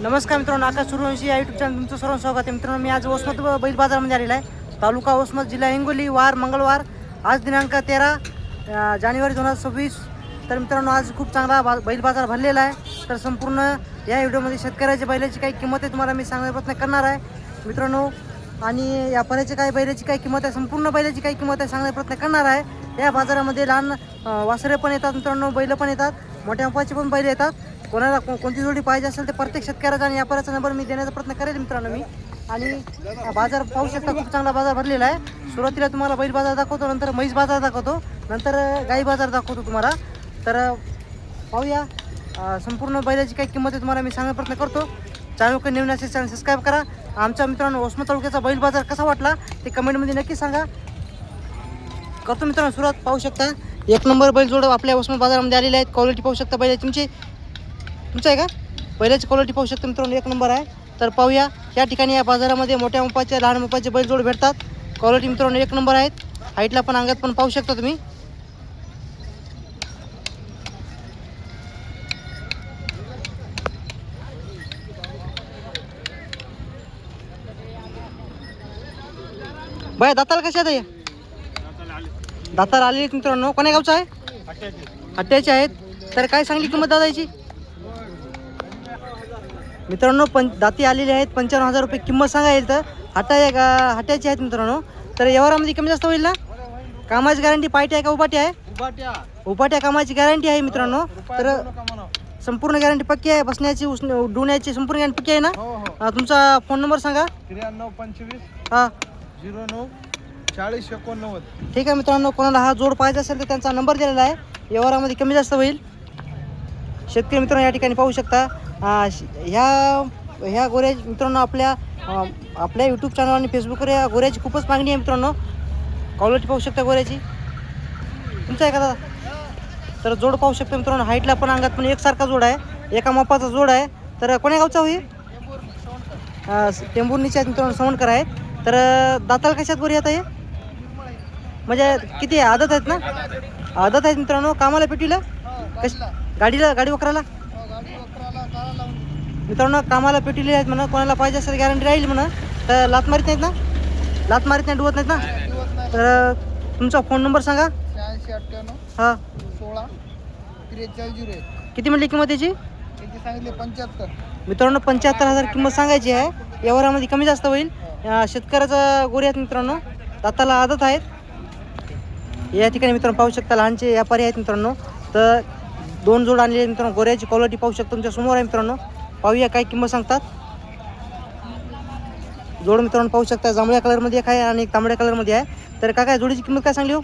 नमस्कार मित्रांनो, आकाश सूर्यवंशी या यूट्यूब चॅनल तुमचं सर्वांचं स्वागत आहे. मित्रांनो, मी आज वसमत बैल बाजारामध्ये आलेला आहे. तालुका वसमत, जिल्हा हिंगोली. वार मंगळवार, आज दिनांक 13 जानेवारी 2026. तर मित्रांनो, आज खूप चांगला बैल बाजार भरलेला आहे. तर संपूर्ण या व्हिडिओमध्ये शेतकऱ्याच्या बैलाची काही किंमत आहे तुम्हाला मी सांगण्याचा प्रयत्न करणार आहे मित्रांनो. आणि व्यापाऱ्याची काय बैलाची काय किंमत आहे, संपूर्ण बैलाची काय किंमत आहे सांगण्याचा प्रयत्न करणार आहे. या बाजारामध्ये लहान वासरे पण येतात मित्रांनो, बैल पण येतात, मोठ्या मापाचे पण बैल येतात. कोणाला कोणती जोडी पाहिजे असेल ते प्रत्येक शेतकऱ्याचा आणि व्यापाऱ्याचा नंबर मी देण्याचा प्रयत्न करेल मित्रांनो मी. आणि बाजार पाहू शकता, खूप चांगला बाजार भरलेला आहे. सुरुवातीला तुम्हाला बैल बाजार दाखवतो, नंतर म्हैस बाजार दाखवतो, नंतर गाई बाजार दाखवतो तुम्हाला. तर पाहूया संपूर्ण बैलाची काही किंमत आहे तुम्हाला मी सांगण्याचा प्रयत्न करतो. चॅनल नवीन असेल चॅनल सबस्क्राईब करा. आमच्या मित्रांनो वसमत तालुक्याचा बैल बाजार कसा वाटला ते कमेंटमध्ये नक्की सांगा. करतो मित्रांनो सुरुवात. पाहू शकता एक नंबर बैल जोड आपल्या वसमत बाजारामध्ये आलेले आहेत. क्वालिटी पाहू शकता बैलाची, तुमचं आहे का बैलाची क्वालिटी पाहू शकता मित्रांनो, एक नंबर आहे. तर पाहूया या ठिकाणी या बाजारामध्ये मोठ्या मापाचे लहान मापाचे बैल जोड भेटतात. क्वालिटी मित्रांनो एक नंबर आहेत. हाईटला पण अंगात पण पाहू शकता तुम्ही. बाय दाताला कशा आहे, दाताला आलेली मित्रांनो. कोण्या गावचं आहे, हट्ट्याचे आहेत. तर काय सांगली किंमत दादाची मित्रांनो? दाती आलेली आहेत, 55,000 रुपये किंमत सांगा येईल. तर हट्ट्याचे आहेत मित्रांनो. तर व्यवहारामध्ये कमी जास्त होईल ना? कामाची गॅरंटी पायटी आहे का उपाटी आहे? उपाट्या कामाची गॅरंटी आहे मित्रांनो. तर संपूर्ण गॅरंटी पक्की आहे, बसण्याची डुण्याची संपूर्ण गॅरंटी पक्की आहे ना? तुमचा फोन नंबर सांगा. 9325 हां 09 40 89. ठीक आहे मित्रांनो, कोणाला हा जोड पाहिजे असेल तर त्यांचा नंबर दिलेला आहे. व्यवहारामध्ये कमी जास्त होईल. शेतकरी मित्रांनो या ठिकाणी पाहू शकता. ह्या गोऱ्या मित्रांनो आपल्या यूट्यूब चॅनल आणि फेसबुकवर या गोऱ्याची खूपच मागणी आहे मित्रांनो. क्वालिटी पाहू शकता गोऱ्याची. तुमचं आहे का दादा? तर जोड पाहू शकता मित्रांनो, हाईटला पण अंगात पण एकसारखा जोड आहे, एका मापाचा जोड आहे. तर कोण्या गावचा होईल? टेंभुर्णीच्या मित्रांनो, सवणकर आहेत. तर दाताला कशात गोरी आता हे म्हणजे किती आदत आहेत ना? आदत आहेत मित्रांनो. कामाला पेटीला गाडी वकराला मित्रांनो, कामाला पेटीले आहेत म्हणा. कोणाला पाहिजे असेल गॅरंटी राहील म्हणा. तर लात मारीत नाहीत ना? लात मारीत नाही, डुवत नाहीत ना? तर तुमचा फोन नंबर सांगा. 86 हां 16 4301. किती म्हणली किंमत याची? सांगितले 75. मित्रांनो 75,000 किंमत सांगायची आहे. व्यवहारामध्ये कमी जास्त होईल. शेतकऱ्याचा गोरी आहेत मित्रांनो, दाताला आदत आहेत. या ठिकाणी मित्रांनो पाहू शकता लहानचे व्यापारी आहेत मित्रांनो. तर दोन जोड आणलेले मित्रांनो. गोऱ्याची क्वालिटी पाहू शकता तुमच्या समोर आहे मित्रांनो. पाहूया काय किंमत सांगतात. जोड मित्रांनो पाहू शकता, जांभळ्या कलरमध्ये एक आहे आणि एक तांबड्या कलरमध्ये आहे. तर काय जोडीची किंमत काय सांगली हो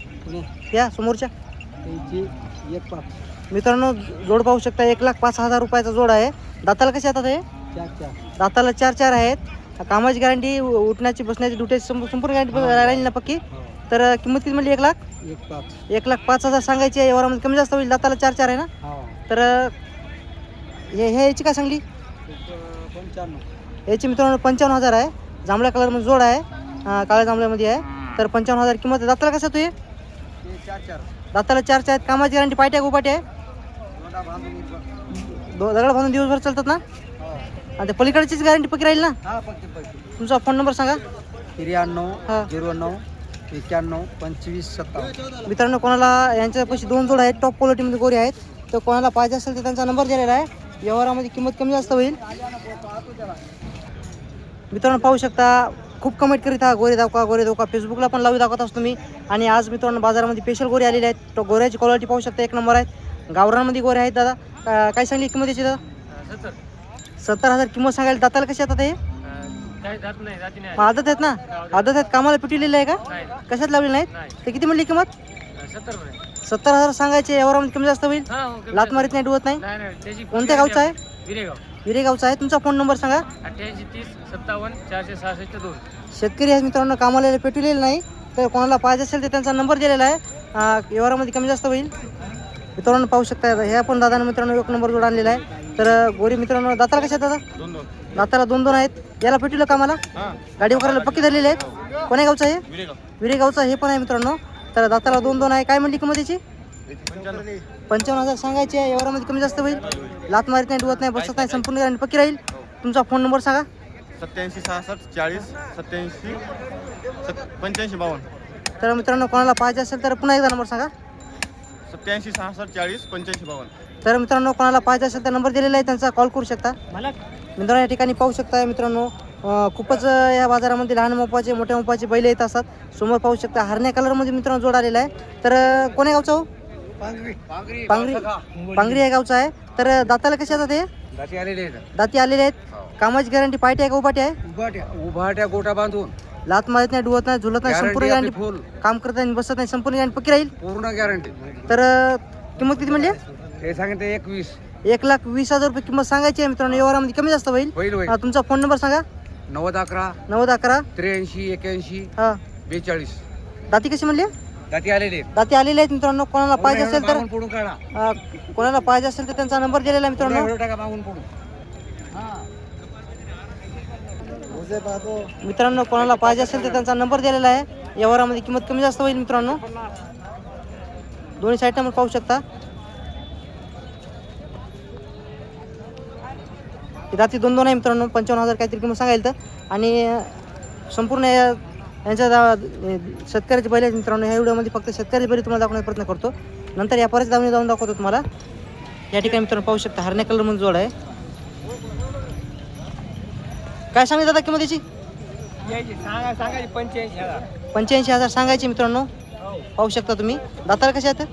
या समोरच्या? 1.5 मित्रांनो जोड पाहू शकता, 1,05,000 रुपयाचा जोड आहे. दाताला कसे येतात हे? दाताला 4 आहेत. कामाची गॅरंटी, उठण्याची बसण्याची डुट्याची संपूर्ण गॅरंटी राहील ना पक्की? तर किंमत किती म्हणली? 1,05,000 सांगायची आहे. व्यवहारामध्ये कमी जास्त होईल. दाताला 4 आहे ना? तर याची काय सांगली? 95. याची मित्रांनो 55,000 आहे. जांभळ्या कलरमध्ये जोड आहे, काळ्या जांभळ्यामध्ये आहे. तर 55,000 किंमत आहे. दाताला कसं आहे? दाताला 4 आहेत. कामाची गॅरंटी पायट्या उपाटी आहे, दगड बांधून दिवसभर चालतात ना? आणि पलीकडचीच गॅरंटी पक्की राहील ना? तुमचा फोन नंबर सांगा. 93 09 91 25 57. मित्रांनो कोणाला यांच्यापाशी दोन जोड आहेत, टॉप क्वालिटीमध्ये गोरे आहेत. तर कोणाला पाहिजे असेल तर त्यांचा नंबर दिलेला आहे. व्यवहारामध्ये किंमत कमी जास्त होईल. मित्रांनो पाहू शकता, खूप कमेंट करीत हा गोरे दाखवा. फेसबुकला पण लावू दाखवत असतो मी. आणि आज मित्रांनो बाजारामध्ये स्पेशल गोरे आलेले आहेत. तो गोऱ्याची क्वालिटी पाहू शकता, एक नंबर आहेत. गावरांमध्ये गोरे आहेत. दादा काय सांगली किंमत याची? दादा 70,000 किंमत सांगायला. दाताला कसे येतात हे? आदत आहेत ना? आदत आहेत. कामाला पिटलेले आहे का? कशात लावले नाहीत? ते किती म्हणली किंमत? 70,000 सांगायचे. व्यवहारामध्ये कमी जास्त होईल. लात मारीत नाही, डुवत नाही. कोणत्या गावचा आहे? विरेगावचा आहे. तुमचा फोन नंबर सांगा. 88 30 57 466 2. शेतकरी आहेत मित्रांनो, कामाला पेटवलेलं नाही. तर कोणाला पाहिजे असेल तर त्यांचा नंबर दिलेला आहे. व्यवहारामध्ये कमी जास्त होईल. मित्रांनो पाहू शकता, ह्या पण दादानं मित्रांनो एक नंबर जोड आणलेला आहे. तर गोरी मित्रांनो दाताला कशा दादा? दाताला 2 आहेत. याला पेटवलं कामाला, गाडी वगैरे पक्की धरलेली आहेत. कोण्या गावचं आहे? विरेगावचा हे पण आहे मित्रांनो. तर दाताला 2 आहे. काय म्हणली किंमत याची? 55,000 सांगायचे. व्यवहारामध्ये कमी जास्त होईल. लात मारीत नाही, डुवत नाही, बसत नाही, संपूर्ण गॅरंटी पक्की राहील. तुमचा फोन नंबर सांगा. 87 66 40 87 85 52. तर मित्रांनो कोणाला पाहिजे असेल तर पुन्हा एकदा नंबर सांगा. 87 66 40 85 52. तर मित्रांनो कोणाला पाहिजे असेल तर नंबर दिलेला आहे त्यांचा कॉल करू शकता. मित्रांनो या ठिकाणी पाहू शकता मित्रांनो खूपच या बाजारामध्ये लहान मोपाचे मोठ्या मोपाचे बैल येत असतात. समोर पाहू शकता हरण्या कलरमध्ये मित्रांनो जोड आलेला आहे. तर कोण्या गावचा हो? पांगरी या गावचा आहे. तर दाताला कसे येतात हे? दाती आलेले आहेत. कामाची गॅरंटी पार्टी आहे का उभाटी आहे? उभाट्या गोटा बांधून लात मारत नाही, डुवत नाही, झुलत नाही, संपूर्ण गॅरंटी फुल काम करत नाही, बसत नाही, संपूर्ण गॅरंटी पक्की राहील. पूर्ण गॅरंटी. तर किंमत किती म्हणली? ते सांगितले 21. 1,20,000 रुपये किंमत सांगायची आहे मित्रांनो. व्यवहारामध्ये कमी जास्त होईल. होईल. तुमचा फोन नंबर सांगा. 90 11 90 11 83 81 हां. 42. दाती कशी म्हणली? दाती आलेले दाती आलेले आहेत मित्रांनो. कोणाला पाहिजे असेल तर पडून काढा. कोणाला पाहिजे असेल तर त्यांचा नंबर दिलेला आहे मित्रांनो. टाका मागून पडून. मित्रांनो कोणाला पाहिजे असेल तर त्यांचा नंबर दिलेला आहे. व्यवहारामध्ये किंमत कमी जास्त होईल मित्रांनो. दोन्ही साईड नंबर पाहू शकता. रात्री 2-2 आहे मित्रांनो. 55,000 काहीतरी किंमत सांगायला तर. आणि संपूर्ण यांच्या शेतकऱ्याचे बैल आहेत मित्रांनो. ह्या व्हिडिओमध्ये फक्त शेतकरी बैल तुम्हाला दाखवण्याचा प्रयत्न करतो. नंतर या परत जाऊन दाखवतो तुम्हाला. या ठिकाणी मित्रांनो पाहू शकता हरण्या कलरमध्ये जोड आहे. काय सांगितलं दादा किंमत याची? 85,000 सांगायची मित्रांनो. पाहू शकता तुम्ही. दाताला कशा आहेत?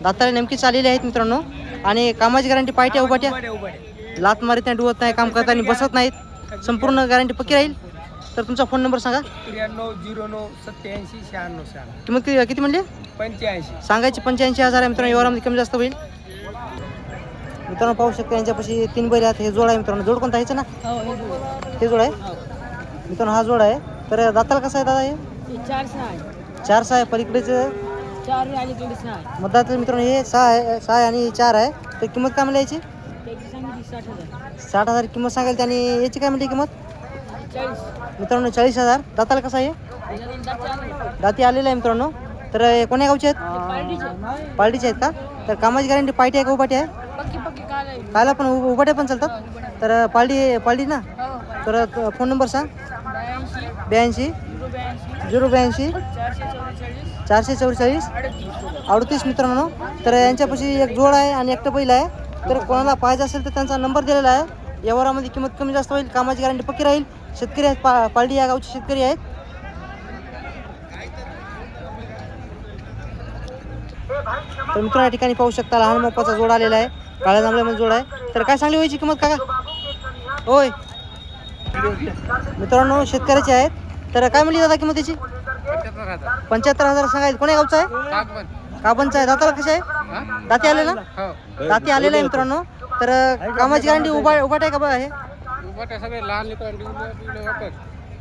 दाताला नेमकी चाललेली आहेत मित्रांनो. आणि कामाची गॅरंटी पाहिजे उभाट्या, लात मारीत नाही, डुवत नाही, काम करताना बसत नाहीत, संपूर्ण गॅरंटी पक्की राहील. तर तुमचा फोन नंबर सांगा. 93 09 87 96 किंमत किती म्हणली? 85. सांगायची 85,000 आहे मित्रांनो. व्यवहारामध्ये कमी जास्त होईल. मित्रांनो पाहू शकता यांच्यापाशी 3 बैल आहेत. हे जोड आहे मित्रांनो. जोड कोणता आहे ना? हे जोड आहे मित्रांनो. हा जोड आहे. तर दाताला कसं आहे दादा? हे 4 आहे. पलीकडेचं मतदार मित्रांनो हे 6 आहे आणि 4 आहे. तर किंमत काय म्हणली याची? 60,000 किंमत सांगायला. आणि याची काय म्हणली किंमत? मित्रांनो 40,000. दाताला कसं आहे? दाती आलेला आहे मित्रांनो. तर कोण्या गावचे आहेत? पार्टीचे आहेत का? तर कामाची गॅरंटी पार्टी आहे का उभाटी आहे? कायला पण उभाट्या पण चालतात. तर पार्टी ना. तर फोन नंबर सांग. 82 082 444 38 मित्रांनो. तर यांच्यापाशी एक जोड आहे आणि एकटं बैल आहे. तर कोणाला पाहिजे असेल तर त्यांचा नंबर दिलेला आहे. व्यवहारामध्ये किंमत कमी जास्त होईल. कामाची गॅरंटी पक्की राहील. शेतकरी आहेत. पालडी या गावचे शेतकरी आहेत. तर मित्रांनो या ठिकाणी पाहू शकता लहान मोपाचा जोड आलेला आहे. काळ्या जांभळ्यामध्ये जोड आहे. तर काय सांगली व्हायची किंमत काका? होय मित्रांनो शेतकऱ्याचे आहेत. तर काय म्हणली दादा किंमत त्याची? 75,000 सांगायचं. कोण्या गावचा आहे? काबनचा आहे. दाताला कसे आहे? दाती आले ना? दाती आलेला आहे मित्रांनो. तर कामाची गॅरंटी उभाट आहे का आहे?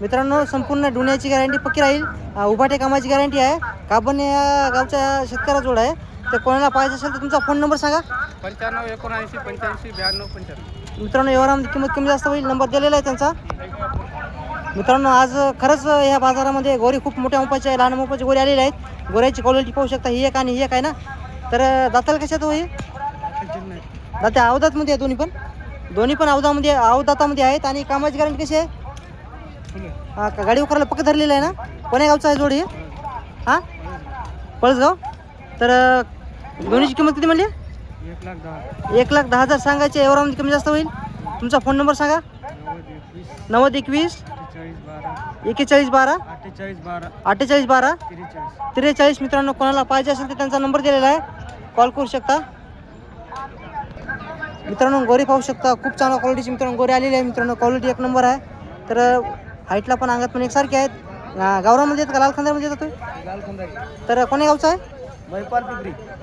मित्रांनो संपूर्ण डुण्याची गॅरंटी पक्की राहील. उभाटे कामाची गॅरंटी आहे. काबन या गावच्या शेतकऱ्या जोड आहे. तर कोणाला पाहिजे असेल तर तुमचा फोन नंबर सांगा. 95 79 85 92 95. मित्रांनो व्यवहारामध्ये किंमत कमी जास्त होईल. नंबर दिलेला आहे त्यांचा. मित्रांनो आज खरंच ह्या बाजारामध्ये गोरी खूप मोठ्या मोपाचे आहे, लहान मोपाचे गोरी आलेले आहेत. गोऱ्याची क्वालिटी पाहू शकता. ही एक आणि ही एक आहे ना. तर दाताला कशात हो? हे दाते अवदातमध्ये आहे. दोन्ही पण अवदातामध्ये आहेत. आणि कामाची गॅरंटी कशी आहे? गाडी उकरायला पक्क धरलेलं आहे ना. कोण्या गावचा आहे जोड हे? हां पळसगाव. तर दोन्हीची किंमत किती म्हणली? 1,10,000 सांगायची. व्यवहारामध्ये कमी जास्त होईल. तुमचा फोन नंबर सांगा. 90 21 41 12 48 12 43. मित्रांनो कोणाला पाहिजे असेल तर त्यांचा नंबर दिलेला आहे. कॉल करू शकता. मित्रांनो गोरी पाहू शकता. खूप चांगल्या क्वालिटीची मित्रांनो गोरी आलेली आहे. मित्रांनो क्वालिटी एक नंबर आहे. तर हाईटला पण अंगात पण एकसारखे आहेत. गावरामध्ये आहेत का लालखंदामध्ये येतात? तर कोण्या गावचा आहे?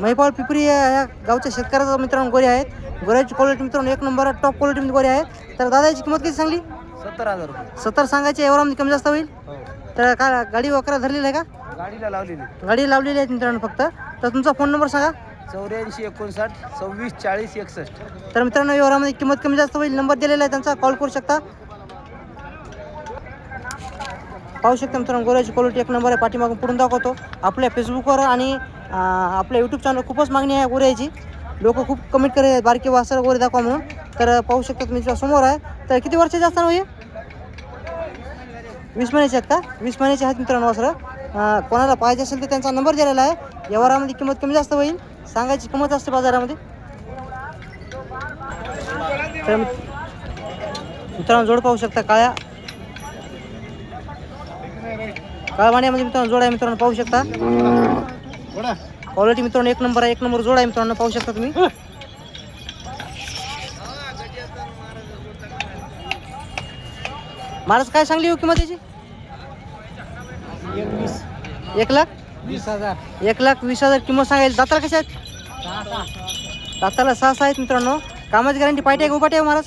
महिपाल पिपरी या गावच्या शेतकऱ्याचा मित्रांनो गोरी आहेत. गोऱ्याची क्वालिटी मित्रांनो एक नंबर टॉप क्वालिटीमध्ये गोरी आहे. तर दादाची किंमत किती सांगली? 70,000 रुपये. 70 सांगायची. व्यवहारामध्ये कमी जास्त होईल. तर काय गाडी वगैरे धरलेली आहे का? गाडी लावलेली आहे मित्रांनो फक्त. तर तुमचा फोन नंबर सांगा. 84 59 26 40 61. तर मित्रांनो व्यवहारामध्ये किंमत कमी जास्त होईल. नंबर दिलेला आहे त्यांचा. कॉल करू शकता. पाहू शकता मित्रांनो गोऱ्याची क्वालिटी एक नंबर आहे. पाठीमागून पुढून दाखवतो. आपल्या फेसबुकवर आणि आपल्या यूट्यूब चॅनल खूपच मागणी आहे गोऱ्याची. लोक खूप कमेंट करत आहेत बारकी वासर गोरे दाखवा म्हणून. तर पाहू शकता तुम्ही इथं समोर आहे. तर किती वर्षाचे असताना हे 20 महिन्याचे आहेत का? 20 महिन्याचे आहेत मित्रांनो वासरं. कोणाला पाहिजे असेल तर त्यांचा नंबर दिलेला आहे. व्यवहारामध्ये किंमत कमी जास्त होईल, सांगायची किंमत असते बाजारामध्ये. तर मित्रांनो जोड पाहू शकता काळ्या माण्यामध्ये मित्रांनो जोड आहे. मित्रांनो पाहू शकता क्वालिटी मित्रांनो एक नंबर आहे. एक नंबर जोड आहे मित्रांनो पाहू शकता तुम्ही. महाराज काय सांगली हो किंमत याची? 1,20,000 1,20,000 किंमत सांगायला. दाताला कशा आहेत? दाताला 6 आहेत मित्रांनो. कामाची गॅरंटी पाहिजे का उभाटे महाराज?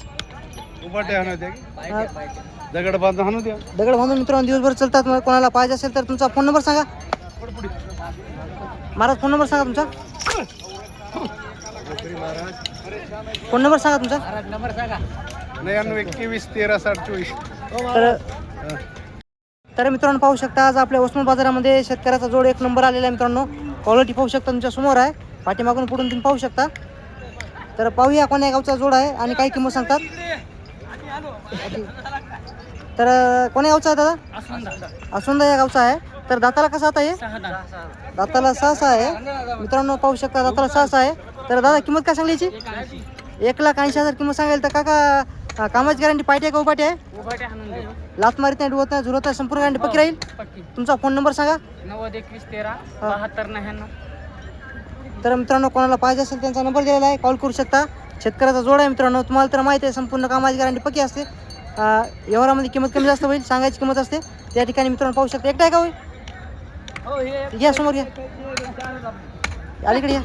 दगड बांधून हाणू द्या. दगड बांधून मित्रांनो दिवसभर चालतात. मग कोणाला पाहिजे असेल तर तुमचा फोन नंबर सांगा महाराज. फोन नंबर सांगा तुमचा. फोन नंबर सांगा तुमचा. 99 तर मित्रांनो पाहू शकता आज आपल्या उस्मान बाजारामध्ये शेतकऱ्याचा जोड एक नंबर आलेला आहे मित्रांनो. क्वालिटी पाहू शकता तुमच्या समोर आहे. पाठीमागून पुढून तुम्ही पाहू शकता. तर पाहूया कोण्या गावचा जोड आहे आणि काय किंमत सांगतात. तर कोण्या गावचा आहे दादा? आसुंदा या गावचा आहे. तर दाताला कसा आता हे? दाताला 6 आहे मित्रांनो पाहू शकता. दाताला 6 आहे. तर दादा किंमत काय सांगली याची? 1,80,000 किंमत सांगायला. तर काका कामाची गॅरंटी पाहिजे का उभाटी आहे? लात मारीत नाही, डुवत नाही, झुरत नाही, संपूर्ण गॅरंटी पक्की राहील. तुमचा फोन नंबर सांगा. 9021137299. तर मित्रांनो कोणाला पाहिजे असेल त्यांचा नंबर दिलेला आहे, कॉल करू शकता. शेतकऱ्याचा जोड आहे मित्रांनो. तुम्हाला तर माहिती आहे संपूर्ण कामाची गॅरंटी पक्की असते. व्यवहारामध्ये किंमत कमी जास्त होईल, सांगायची किंमत असते. त्या ठिकाणी मित्रांनो पाहू शकता. एकटा आहे का होईल? या समोर या, अलीकडे या.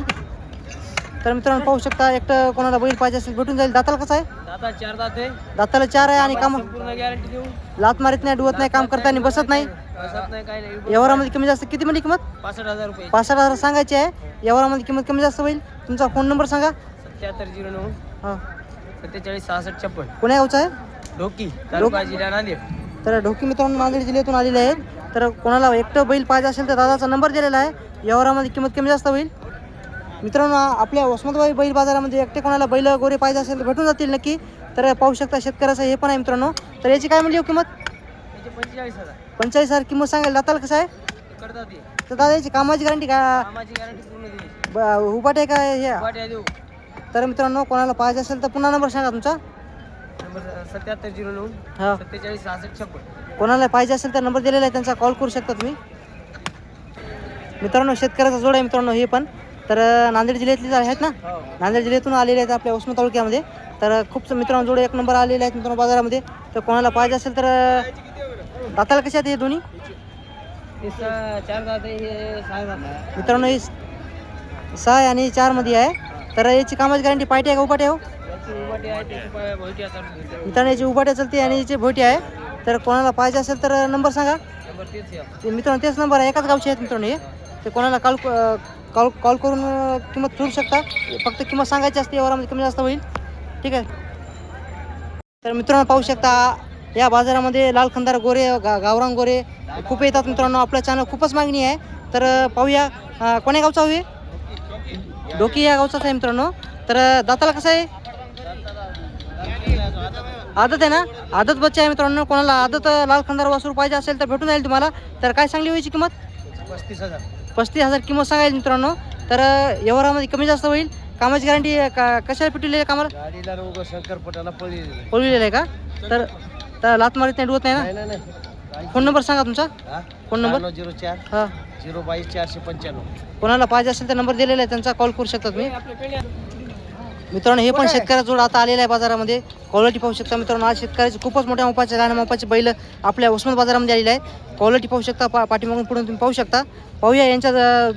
तर मित्रांनो पाहू शकता एकटं कोणाला बैल पाहिजे असेल भेटून जाईल. दाताला कसं आहे? दाताला 4 आहे आणि काम गॅरंटी देऊ. लात मारीत नाही, डुवत नाही, काम करताना बसत नाही. काही नाही. व्यवहारामध्ये कमी जास्त किती म्हणजे किंमत? 65,000 रुपये. 65,000 सांगायची आहे. व्यवहारामध्ये किंमत कमी जास्त होईल. तुमचा फोन नंबर सांगा. 7709 हां 476656. कोण्या गावचा आहे? ढोकी तालुका जिल्हा नांदेड. तर ढोकी मित्रांनो नांदेड जिल्ह्यातून आलेले आहेत. तर कोणाला एकटं बैल पाहिजे असेल तर दादाचा नंबर दिलेला आहे. व्यवहारामध्ये किंमत कमी जास्त होईल मित्रांनो. आपल्या उस्मानाबाद बैल बाजारामध्ये एकटे कोणाला बैल गोरे पाहिजे असेल तर भेटून जातील नक्की. तर पाहू शकता शेतकऱ्याचं हे पण आहे मित्रांनो. तर याची काय म्हणली किंमत? 45,000. 45,000 किंमत सांगायला. दाताला कसं आहे? करतात ते. तर दादा याची कामाची गॅरंटी का कामाची गॅरंटी पूर्ण दिली. उभाट आहे का हे? वाट्या देऊ. तर मित्रांनो कोणाला पाहिजे असेल तर पुन्हा नंबर सांगा तुमचा. नंबर 7709 हां 476656. कोणाला पाहिजे असेल तर नंबर दिलेला आहे, त्यांचा कॉल करू शकता तुम्ही. मित्रांनो शेतकऱ्याचा जोड आहे मित्रांनो हे पण. तर नांदेड जिल्ह्यातले आहेत ना, नांदेड जिल्ह्यातून आलेले आहेत आपल्या उस्मान तालुक्यामध्ये. तर खूप मित्रांनो जोड एक नंबर आलेले आहेत मित्रांनो बाजारामध्ये. तर कोणाला पाहिजे असेल तर दाताला कसे आहेत हे दोन्ही? 4 दात आहे, हे 6 दात आहे. मित्रांनो ही 6 आणि 4 मध्ये आहे. तर याची कामाची गॅरंटी पाहिजे आहे का उभाटे हो? याची उभाटी आहे, त्याची भोवती असतात. मित्रांनो याची उभाट्या चालते आणि याची भोटी आहे. तर कोणाला पाहिजे असेल तर नंबर सांगा. नंबर तेच आहे. ते मित्रांनो तेच नंबर आहे, एकाच गावचे आहेत मित्रांनो हे. ते कोणाला कॉल करून किंमत ठरवू शकता. फक्त किंमत सांगायची असते, व्यवहारामध्ये कमी जास्त होईल. ठीक आहे. तर मित्रांनो पाहू शकता या बाजारामध्ये लाल खंदार गोरे गावरान गोरे खूप येतात मित्रांनो. आपल्या चॅनल खूपच मागणी आहे. तर पाहूया कोण्या गावचा हवे? डोकी या गावचाच आहे मित्रांनो. तर दाताला कसं आहे? आदत आहे ना, आदत बच्चा आहे मित्रांनो. कोणाला आदत लाल खंदार वासरू पाहिजे असेल तर भेटून जाईल तुम्हाला. तर काय सांगली व्हायची किंमत? 35,000. 35,000 किंमत सांगायला मित्रांनो. तर व्यवहारामध्ये कमी जास्त होईल. कामाची गॅरंटी कशाला पिटलेली आहे कामाला? गाडीला रोग शंकरपटाला पळलेलं आहे का? तर लात मारीत नाही, डुवत नाही ना. नाही. फोन नंबर सांगा तुमचा. फोन नंबर 0904 हां 022 495. कोणाला पाहिजे असेल तर नंबर दिलेला आहे, त्यांचा कॉल करू शकता तुम्ही. मित्रांनो हे पण शेतकऱ्याचा जोड आता आलेला आहे बाजारामध्ये. क्वालिटी पाहू शकता मित्रांनो. आज शेतकऱ्याचे खूपच मोठ्या मापाचे लहान मापाचे बैल आपल्या उस्मान बाजारामध्ये आलेले आहेत. क्वालिटी पाहू शकता. पाठीमागून पुढून तुम्ही पाहू शकता. पाहूया यांच्या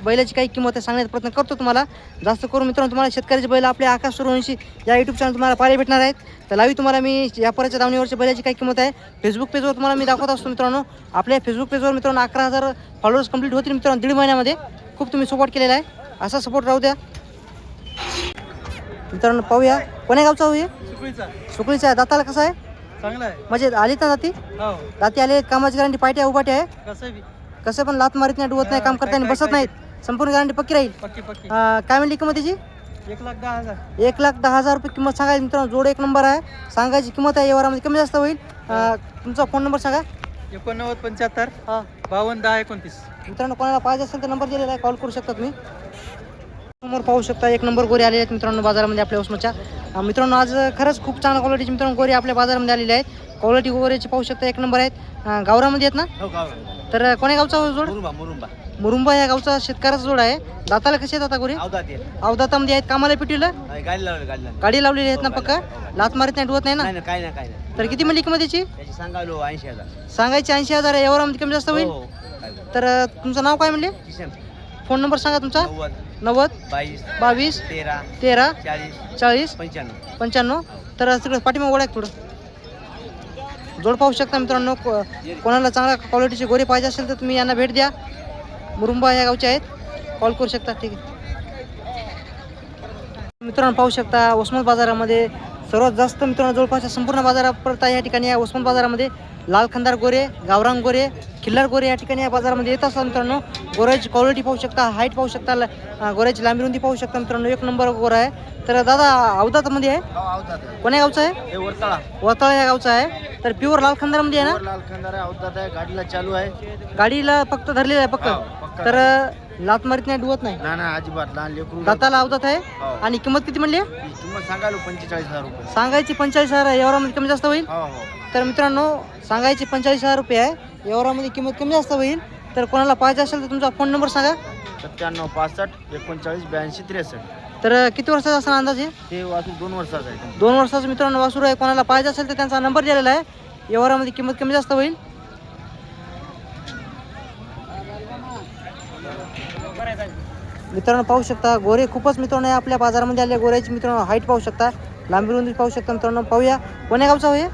बैलाची काही किंमत आहे सांगण्याचा प्रयत्न करतो तुम्हाला. जास्त करून मित्रांनो तुम्हाला शेतकऱ्याचे बैल आपल्या आकाश सूर्यवंशी या यूट्यूब चॅनल तुम्हाला पाहायला भेटणार आहेत. तर लाईव्ह तुम्हाला मी व्यापाराच्या दावणीवरच्या बैलाची काही किंमत आहे फेसबुक पेजवर तुम्हाला मी दाखवत असतो मित्रांनो. आपल्या फेसबुक पेजवर मित्रांनो 11,000 फॉलोअर्स कंप्लीट होतील मित्रांनो 1.5 महिन्यामध्ये. खूप तुम्ही सपोर्ट केलेला आहे, असा सपोर्ट राहू द्या मित्रांनो. पाहूया कोण्या गावचा होईल? सुकळीचा आहे. दाताला कसं आहे? चांगला आहे. म्हणजे आली ना दाती? हो. दाती आले. कामाची गॅरंटी पाहिजे आहे, उभाटे आहे. कसं बी कसं पण लात मारीत नाही, डुवत नाही, काम करताना बसत नाहीत. संपूर्ण गॅरंटी पक्की राहील. पक्की. काय म्हणली किंमत त्याची? 1,10,000. 1,10,000 रुपये किंमत सांगायची मित्रांनो. जोड एक नंबर आहे. सांगायची किंमत आहे व्यवहारामध्ये कमी जास्त होईल. तुमचा फोन नंबर सांगा. 89,75 हां 52,10,29. मित्रांनो, कोणाला पाहिजे असेल तर नंबर दिलेला आहे, कॉल करू शकता तुम्ही. समोर पाहू शकता एक नंबर गोरे आलेले आहेत मित्रांनो बाजारामध्ये आपल्या उस्माच्या. मित्रांनो आज खरंच खूप चांगल्या क्वालिटीचे मित्रांनो गोरे आपल्या बाजारामध्ये आलेले आहेत. क्वालिटी गोरेची पाहू शकता एक नंबर आहेत. गावरामध्ये आहेत ना? हो गाव तर कोण्या गावचा जोड? मुरुंबा मुरुंबा या गावचा शेतकऱ्याचा जोड आहे. दाताला कसे आहेत आता गोरे? अवदातामध्ये आहेत. कामाला पिटीला गाडी लावली गाडी लावलेली आहेत ना? पक्का लात मारीत नाही, डुवत नाही ना? काय नाही तर किती म्हणली किंमत त्याची? त्याची सांगालो 80,000. सांगायची 80,000 आहे. यावरामध्ये कमी जास्त होईल. तर तुमचं नाव काय म्हणले? किशन फोन नंबर सांगा तुमचा. 90 90 22 22 13 13 40 40 95. 95. तर तिकडे पाठीमाग ओळख थोडं जोड पाहू शकता मित्रांनो. कोणाला चांगल्या क्वालिटीचे गोरे पाहिजे असेल तर तुम्ही यांना भेट द्या. मुरुंबा या गावचे आहेत. कॉल करू शकता. ठीक आहे मित्रांनो, पाहू शकता उस्मान बाजारामध्ये सर्वात जास्त मित्रांनो जवळपासच्या संपूर्ण बाजारापर्यंत या ठिकाणी या उस्मान बाजारामध्ये लाल खंदार गोरे, गावरान गोरे, खिल्लार गोरे या ठिकाणी या बाजारामध्ये येत असतात मित्रांनो. गोऱ्याची क्वालिटी पाहू शकता, हाईट पाहू शकता, गोऱ्याची लांबी रुंदी पाहू शकता मित्रांनो. एक नंबर गोरा आहे. तर दादा अवदातामध्ये आहे. कोण्या गावचा आहे? वरताळा या गावचा आहे. तर प्युअर लाल खंदारमध्ये आहे ना? लाल खंदार आहे, अवतात आहे, गाडीला चालू आहे. गाडीला फक्त धरलेलं आहे पक्का. तर लात मारीत नाही, डुवत नाही. ना अजिबात लहान लेकरू. दाताला अवदात आहे. हो. आणि किंमत किती म्हणली? किंमत सांगालो 45,000 रुपये. सांगायची 45,000 आहे. यावरामध्ये कमी जास्त होईल. हो तर मित्रांनो सांगायची 45,000 रुपये आहे. यावरामध्ये किंमत कमी जास्त होईल. तर कोणाला पाहिजे असेल तर तुमचा फोन नंबर सांगा. 97 65 39 82 63. तर किती वर्षाचा असणार अंदाजे? हे वासू 2 वर्षाचं आहे. 2 वर्षाचं मित्रांनो वासुर आहे. कोणाला पाहिजे असेल तर त्यांचा नंबर दिलेला आहे. व्यवहारामध्ये किंमत कमी जास्त होईल. मित्रांनो पाहू शकता गोरे खूपच मित्रांनो आपल्या बाजारामध्ये आले. गोऱ्याची मित्रांनो हाईट पाहू शकता, लांबी रुंदी पाहू शकता मित्रांनो. पाहूया कोण्या गावचा होय?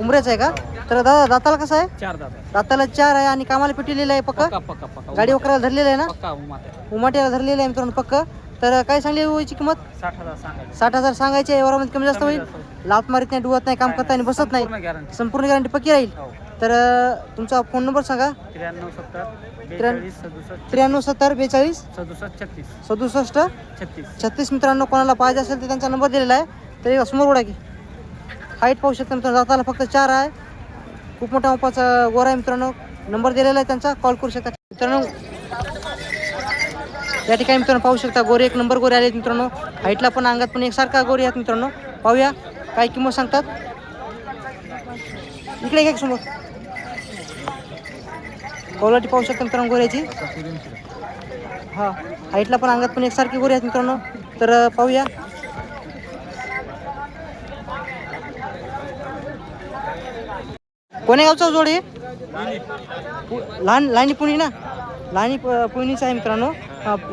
उमरेचा आहे का? तर दादा दाताला कसं आहे? 4 दात. दाताला 4 आहे आणि कामाला पिटलेलं आहे पक्का. पक्का गाडी वगैरे धरलेलं आहे ना? पक्का उमाते. उमाट्याला धरलेलं आहे मित्रांनो पक्का. तर काय सांगली होईची किंमत? 60,000 सांगायचं. 60,000 सांगायची आहे. यावरामध्ये कमी जास्त होईल. लात मारीत नाही, डुवत नाही, काम करता आणि बसत नाही. गॅरंटी. संपूर्ण गॅरंटी पक्की राहील. हो. तर तुमचा फोन नंबर सांगा. 93 70 42 67 93 70 42 67 36 67 36. 36 मित्रांनो. कोणाला पाहिजे असेल तर त्यांचा नंबर दिलेला आहे. तर समोर उडा की हाईट पाहू शकता मित्रांनो. दाताला फक्त 4 आहे. खूप मोठा मापाचा गोरा आहे मित्रांनो. नंबर दिलेला आहे त्यांचा, कॉल करू शकता मित्रांनो. या ठिकाणी मित्रांनो पाहू शकता गोरे एक नंबर गोरे आले मित्रांनो. हाईटला पण अंगात पण एकसारखा गोरे आहेत मित्रांनो. पाहूया काय किंमत सांगतात. इकडे घ्या समोर. क्वालिटी पाहू शकता मित्रांनो गोऱ्याची. हां हाईटला पण अंगात पण एकसारखी गोरे आहेत मित्रांनो. तर पाहूया कोण्या गावचा जोड आहे? लहानी पुणी ना? लहानी पुणीचा आहे मित्रांनो.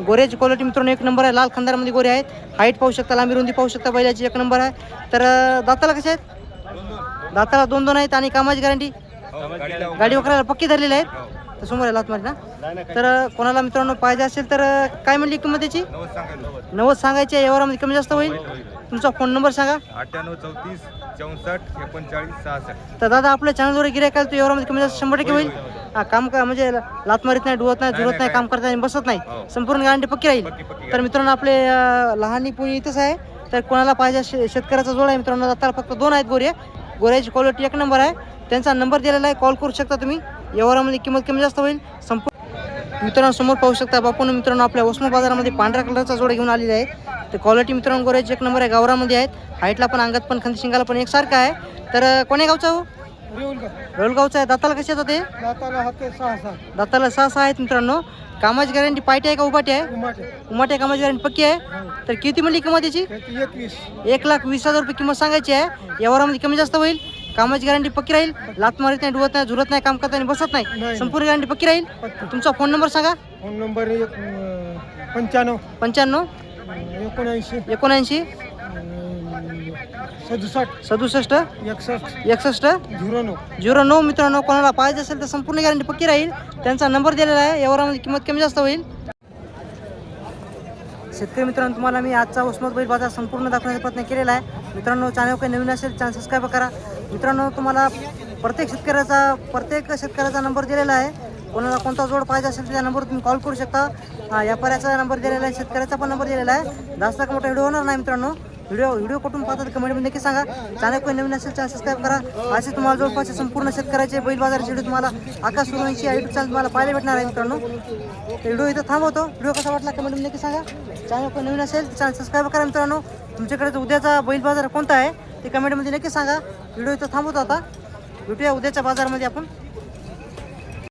गोऱ्याची क्वालिटी मित्रांनो एक नंबर आहे. लाल खंदारमध्ये गोरे आहेत. हाईट पाहू शकता, लांबी रुंदी पाहू शकता. बैलाची एक नंबर आहे. तर दाताला कसे आहेत? दाताला 2 आहेत आणि कामाची गॅरंटी गाडी वगैरे पक्की धरलेली आहेत. तर समोर आहे लात मारी ना? तर कोणाला मित्रांनो पाहिजे असेल तर काय म्हणली किंमत त्याची? 90 सांगायची आहे. यावरामध्ये कमी जास्त होईल. तुमचा फोन नंबर सांगा. 98 34 64 39 66. तर दादा आपल्या चॅनलवर गिऱ्हाईक आलं तर यावरामध्ये कमी जास्त 100% होईल. काम का म्हणजे लात मारीत नाही, डुवत नाही, झुरत नाही, काम करता नाही, बसत नाही. संपूर्ण गॅरंटी पक्की राहील. तर मित्रांनो आपले लहानी पुणी इथंच आहे. तर कोणाला पाहिजे शेतकऱ्याचा जोड आहे मित्रांनो. दाताला फक्त 2 आहेत गोरे. गोऱ्याची क्वालिटी एक नंबर आहे. त्यांचा नंबर दिलेला आहे, कॉल करू शकता तुम्ही. व्यवहारामध्ये किंमत कमी जास्त होईल. मित्रांनो समोर पाहू शकता बापून मित्रांनो आपल्या उस्मान बाजारामध्ये पांढऱ्या कलरचा जोड घेऊन आलेला आहे. तर क्वालिटी मित्रांनो गोऱ्याची एक नंबर आहे. गावरामध्ये आहेत. हाईटला पण अंगात पण खंदी शिंगाला पण एकसारखा आहे. तर कोण्या गावचा हो? रेवलगावचा आहे. दाताला कसे येतात ते? दाताला 6 आहेत मित्रांनो. कामाची गॅरंटी पायटी आहे का उभाटी आहे? उमाटी कामाची गॅरंटी पक्की आहे. तर किती म्हणली किंमत त्याची? 1,20,000 रुपये किंमत सांगायची आहे. यावरामध्ये कमी जास्त होईल. कामाची गॅरंटी पक्की राहील. लात मारीत नाही, डुवत नाही, झुरत नाही, काम करता आणि बसत नाही. संपूर्ण गॅरंटी पक्की राहील. तुमचा फोन नंबर सांगा. Phone number 95 95 79 79 67 67 61 61 09. 09 मित्रांनो. कोणाला पाहिजे असेल तर संपूर्ण गॅरंटी पक्की राहील. त्यांचा नंबर दिलेला आहे. यावरामध्ये किंमत कमी जास्त होईल. शेतकरी मित्रांनो तुम्हाला मी आजचा उस्मान बैल बाजार संपूर्ण दाखवण्याचा प्रयत्न केलेला आहे. मित्रांनो चॅनल काही नवीन असेल चॅनल सबस्क्राईब करा. मित्रांनो तुम्हाला प्रत्येक शेतकऱ्याचा नंबर दिलेला आहे. कोणाला कोणता जोड पाहिजे असेल तर त्या नंबरवर तुम्ही कॉल करू शकता. हा व्यापाऱ्याचा नंबर दिलेला आहे, शेतकऱ्याचा पण नंबर दिलेला आहे. जास्त मोठा व्हिडिओ होणार नाही मित्रांनो. व्हिडिओ कुठून पाहतात कमेंटमध्ये नक्की सांगा. चॅनल कोणी नवीन असेल तर सबस्क्राईब करा. असे तुम्हाला जवळपास संपूर्ण शेतकऱ्याचे बैल बाजाराचे व्हिडिओ तुम्हाला आकाश सूर्यवंशी यूट्यूब चॅनल तुम्हाला पाहायला भेटणार आहे मित्रांनो. व्हिडिओ इथं थांबवतो. व्हिडिओ कसा वाटला कमेंटमध्ये नक्की सांगा. चॅनल कोणी नवीन असेल तर चॅनल सबस्क्राईब करा मित्रांनो. तुमच्याकडे उद्याचा बैल बाजार कोणता आहे ते कमेंटमध्ये नक्की सांगा. व्हिडिओ इथं थांबवतो आता. भेटूया उद्याच्या बाजारामध्ये आपण.